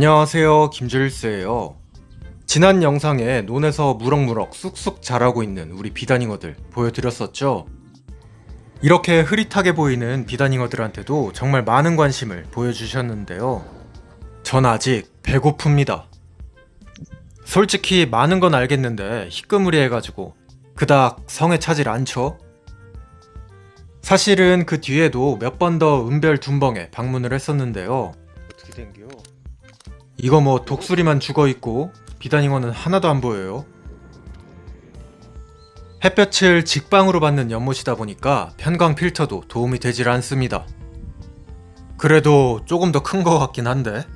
안녕하세요, 김주일스예요. 지난 영상에 논에서 무럭무럭 쑥쑥 자라고 있는 우리 비단잉어들 보여드렸었죠? 이렇게 흐릿하게 보이는 비단잉어들한테도 정말 많은 관심을 보여주셨는데요. 전 아직 배고픕니다. 솔직히 많은 건 알겠는데 희끄무리해가지고 그닥 성에 차질 않죠? 사실은 그 뒤에도 몇 번 더 은별 둔벙에 방문을 했었는데요. 어떻게 된겨? 이거 뭐 독수리만 죽어있고 비단잉어는 하나도 안 보여요. 햇볕을 직방으로 받는 연못이다 보니까 편광 필터도 도움이 되질 않습니다. 그래도 조금 더 큰 것 같긴 한데.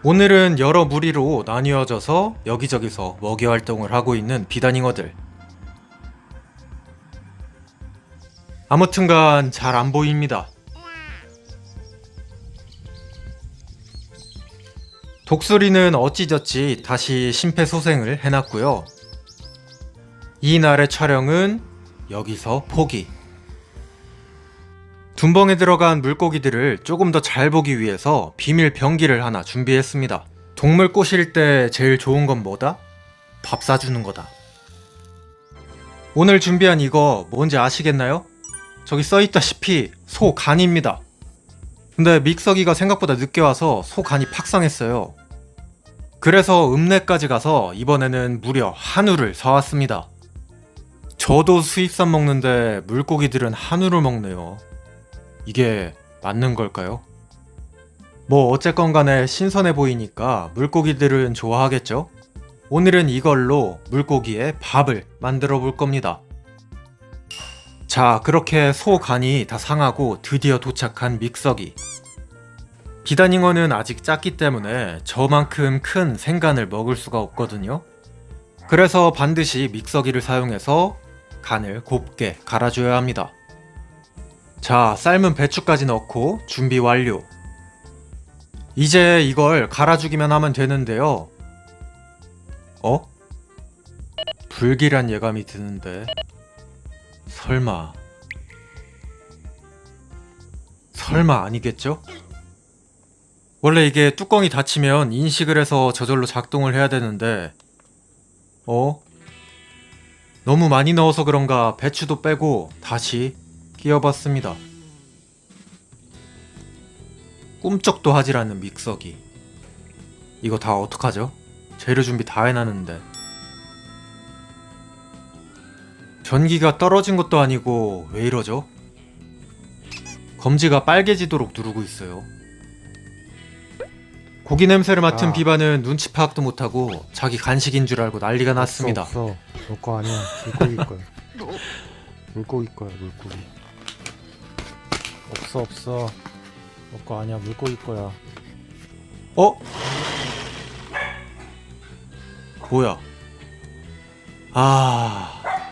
오늘은 여러 무리로 나뉘어져서 여기저기서 먹이 활동을 하고 있는 비단잉어들. 아무튼간 잘 안 보입니다. 독수리는 어찌저찌 다시 심폐소생을 해놨고요. 이날의 촬영은 여기서 포기. 둔벙에 들어간 물고기들을 조금 더 잘 보기 위해서 비밀 병기를 하나 준비했습니다. 동물 꼬실 때 제일 좋은 건 뭐다? 밥 사주는 거다. 오늘 준비한 이거 뭔지 아시겠나요? 저기 써있다시피 소 간입니다. 근데 믹서기가 생각보다 늦게 와서 소 간이 팍상했어요. 그래서 읍내까지 가서 이번에는 무려 한우를 사왔습니다. 저도 수입산 먹는데 물고기들은 한우를 먹네요. 이게 맞는 걸까요? 뭐 어쨌건 간에 신선해 보이니까 물고기들은 좋아하겠죠? 오늘은 이걸로 물고기에 밥을 만들어 볼 겁니다. 자, 그렇게 소 간이 다 상하고 드디어 도착한 믹서기. 비단잉어는 아직 작기 때문에 저만큼 큰 생간을 먹을 수가 없거든요. 그래서 반드시 믹서기를 사용해서 간을 곱게 갈아줘야 합니다. 자, 삶은 배추까지 넣고 준비 완료. 이제 이걸 갈아주기만 하면 되는데요. 불길한 예감이 드는데 설마 아니겠죠? 원래 이게 뚜껑이 닫히면 인식을 해서 저절로 작동을 해야 되는데 너무 많이 넣어서 그런가 배추도 빼고 다시 끼워봤습니다. 꿈쩍도 하질 않는 믹서기. 이거 다 어떡하죠? 재료 준비 다 해놨는데. 전기가 떨어진 것도 아니고 왜 이러죠? 검지가 빨개지도록 누르고 있어요. 고기 냄새를 맡은 비바는 눈치 파악도 못하고 자기 간식인 줄 알고 난리가 났습니다. 없어. 너 거 아니야. 물고기 거야. 물고기 거야. 물고기. 없어. 너 거 아니야. 물고기 거야. 뭐야?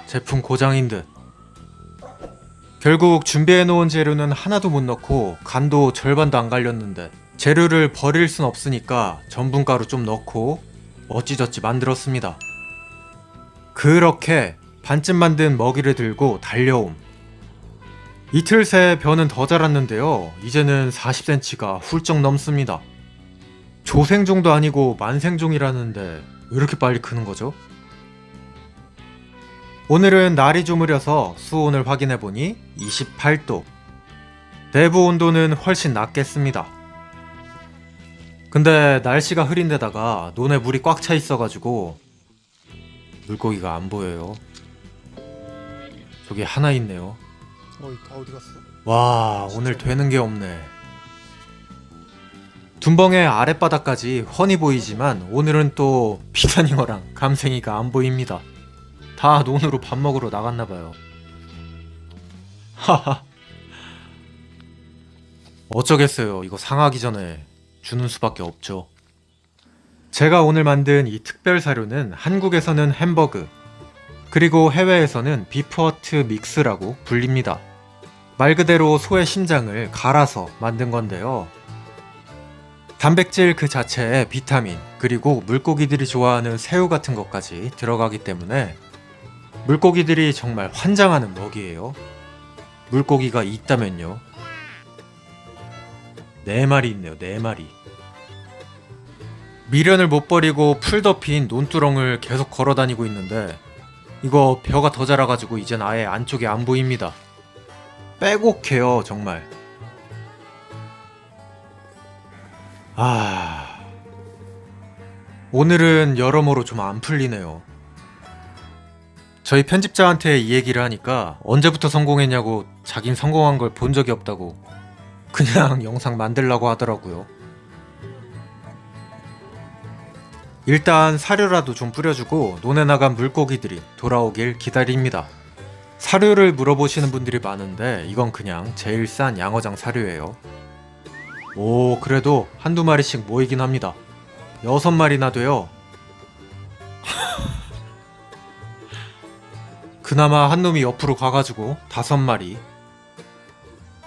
제품 고장인 듯. 결국 준비해놓은 재료는 하나도 못 넣고 간도 절반도 안 갈렸는데 재료를 버릴 순 없으니까 전분가루 좀 넣고 어찌저찌 만들었습니다. 그렇게 반쯤 만든 먹이를 들고 달려옴. 이틀 새 벼는 더 자랐는데요. 이제는 40cm가 훌쩍 넘습니다. 조생종도 아니고 만생종이라는데 왜 이렇게 빨리 크는 거죠? 오늘은 날이 좀 흐려서 수온을 확인해보니 28도. 내부 온도는 훨씬 낮겠습니다. 근데 날씨가 흐린데다가 논에 물이 꽉 차 있어가지고 물고기가 안 보여요. 저기 하나 있네요. 다 어디 갔어? 와, 오늘 되는 게 없네. 둔벙의 아랫바닥까지 훤히 보이지만 오늘은 또 비단잉어랑 감생이가 안 보입니다. 다 논으로 밥 먹으러 나갔나봐요. 하하. 어쩌겠어요. 이거 상하기 전에 주는 수밖에 없죠. 제가 오늘 만든 이 특별 사료는 한국에서는 햄버그, 그리고 해외에서는 비프허트 믹스라고 불립니다. 말 그대로 소의 심장을 갈아서 만든 건데요. 단백질 그 자체에 비타민, 그리고 물고기들이 좋아하는 새우 같은 것까지 들어가기 때문에 물고기들이 정말 환장하는 먹이에요. 물고기가 있다면요. 4마리 있네요. 4마리. 미련을 못 버리고 풀 덮인 논두렁을 계속 걸어다니고 있는데 이거 벼가 더 자라가지고 이젠 아예 안쪽이 안 보입니다. 빼곡해요 정말. 오늘은 여러모로 좀 안 풀리네요. 저희 편집자한테 이 얘기를 하니까 언제부터 성공했냐고 자긴 성공한 걸 본 적이 없다고 그냥 영상 만들라고 하더라고요. 일단 사료라도 좀 뿌려주고 논에 나간 물고기들이 돌아오길 기다립니다. 사료를 물어보시는 분들이 많은데 이건 그냥 제일 싼 양어장 사료예요. 오, 그래도 한두 마리씩 모이긴 합니다. 6마리나 돼요. 그나마 한 놈이 옆으로 가가지고 5마리.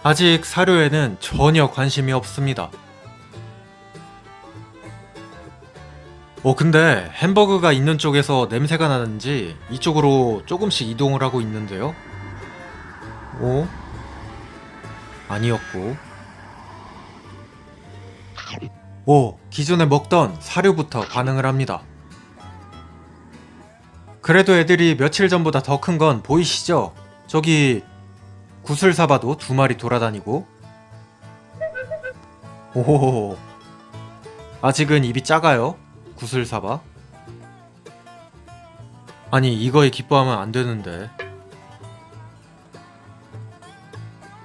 아직 사료에는 전혀 관심이 없습니다. 근데 햄버그가 있는 쪽에서 냄새가 나는지 이쪽으로 조금씩 이동을 하고 있는데요. 아니었고. 기존에 먹던 사료부터 반응을 합니다. 그래도 애들이 며칠 전보다 더 큰 건 보이시죠? 저기 구슬사바도 2마리 돌아다니고. 오호호. 아직은 입이 작아요. 구슬사바. 아니 이거에 기뻐하면 안 되는데.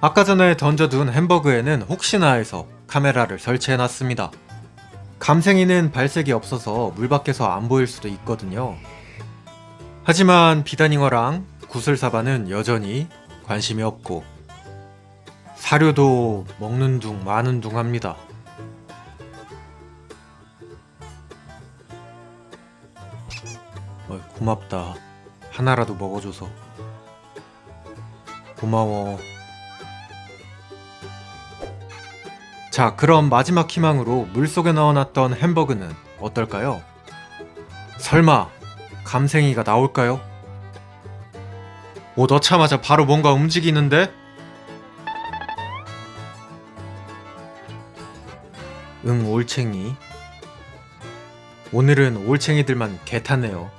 아까 전에 던져둔 햄버그에는 혹시나 해서 카메라를 설치해놨습니다. 감생이는 발색이 없어서 물 밖에서 안 보일 수도 있거든요. 하지만 비단잉어랑 구슬사바는 여전히 관심이 없고 사료도 먹는 둥 마는 둥 합니다. 고맙다. 하나라도 먹어줘서. 고마워. 자, 그럼 마지막 희망으로 물속에 넣어놨던 햄버그는 어떨까요? 설마 감생이가 나올까요? 넣자마자 바로 뭔가 움직이는데? 응, 올챙이. 오늘은 올챙이들만 개탔네요.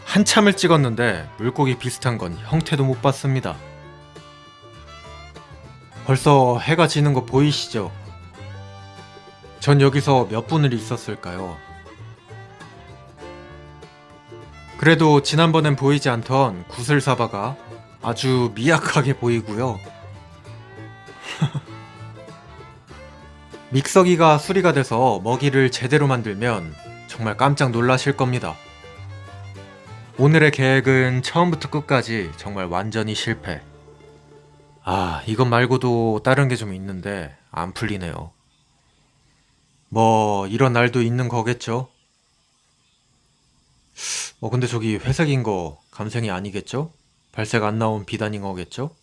한참을 찍었는데 물고기 비슷한 건 형태도 못 봤습니다. 벌써 해가 지는 거 보이시죠? 전 여기서 몇 분을 있었을까요? 그래도 지난번엔 보이지 않던 구슬사바가 아주 미약하게 보이고요. 믹서기가 수리가 돼서 먹이를 제대로 만들면 정말 깜짝 놀라실 겁니다. 오늘의 계획은 처음부터 끝까지 정말 완전히 실패. 이것 말고도 다른 게 좀 있는데 안 풀리네요. 뭐 이런 날도 있는 거겠죠? 근데 저기 회색인 거 감생이 아니겠죠? 발색 안 나온 비단잉어겠죠?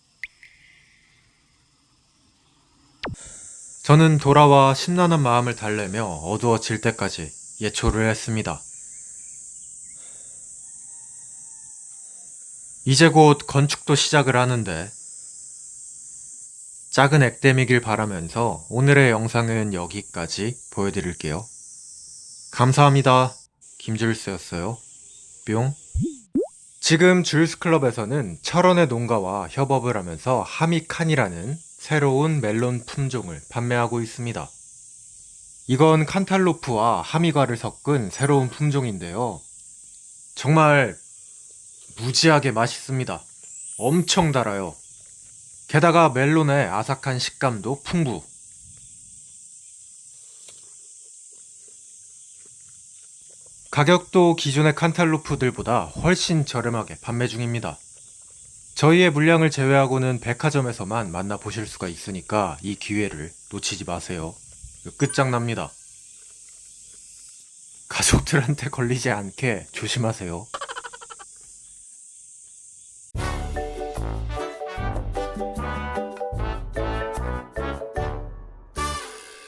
저는 돌아와 심란한 마음을 달래며 어두워질 때까지 예초를 했습니다. 이제 곧 건축도 시작을 하는데 작은 액땜이길 바라면서 오늘의 영상은 여기까지 보여드릴게요. 감사합니다. 김줄스였어요. 뿅. 지금 줄스클럽에서는 철원의 농가와 협업을 하면서 하미칸이라는 새로운 멜론 품종을 판매하고 있습니다. 이건 칸탈로프와 하미과를 섞은 새로운 품종인데요. 정말 무지하게 맛있습니다. 엄청 달아요. 게다가 멜론의 아삭한 식감도 풍부. 가격도 기존의 칸탈로프들보다 훨씬 저렴하게 판매 중입니다. 저희의 물량을 제외하고는 백화점에서만 만나보실 수가 있으니까 이 기회를 놓치지 마세요. 끝장납니다. 가족들한테 걸리지 않게 조심하세요.